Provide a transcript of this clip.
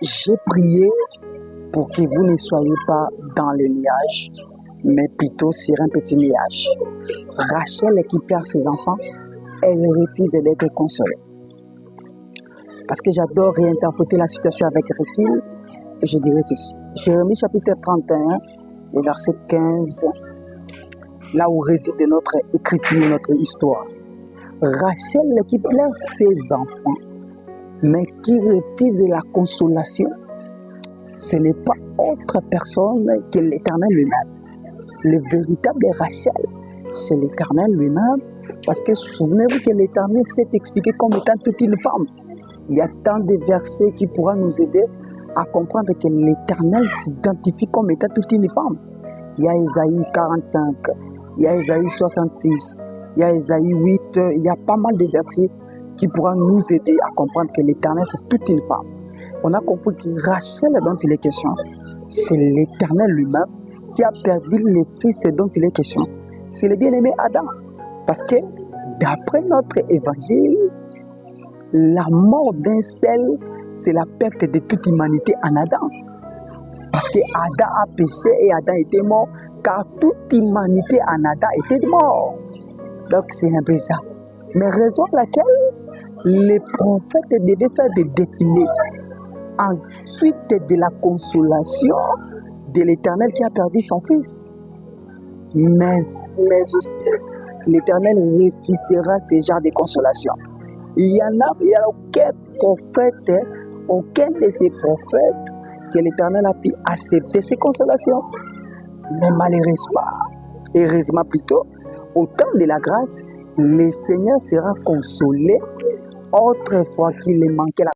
J'ai prié pour que vous ne soyez pas dans les nuages, mais plutôt sur un petit nuage. Rachel qui perd ses enfants, elle refuse d'être consolée. Parce que j'adore réinterpréter la situation avec recul, et je dirais ceci. Jérémie chapitre 31, le verset 15, là où réside notre écriture, notre histoire. Rachel qui pleure ses enfants, mais qui refuse la consolation, ce n'est pas autre personne que l'Éternel lui-même. Le véritable Rachel, c'est l'Éternel lui-même, parce que souvenez-vous que l'Éternel s'est expliqué comme étant toute une femme. Il y a tant de versets qui pourront nous aider à comprendre que l'Éternel s'identifie comme étant toute une femme. Il y a Ésaïe 45, il y a Ésaïe 66, il y a Ésaïe 8, il y a pas mal de versets qui pourront nous aider à comprendre que l'Éternel c'est toute une femme. On a compris que Rachel dont il est question, c'est l'Éternel lui-même qui a perdu les fils dont il est question. C'est le bien-aimé Adam. Parce que d'après notre évangile, la mort d'un seul, c'est la perte de toute humanité en Adam. Parce que Adam a péché et Adam était mort, car toute humanité en Adam était morte. Donc c'est un peu ça. Mais raison pour laquelle les prophètes devaient faire des défilés ensuite de la consolation de l'Éternel qui a perdu son fils. Mais aussi, l'Éternel refusera ce genre de consolation. Il y a aucun prophète, aucun de ces prophètes que l'Éternel a pu accepter ces consolations. Mais heureusement plutôt, au temps de la grâce, le Seigneur sera consolé autrefois qu'il manquait la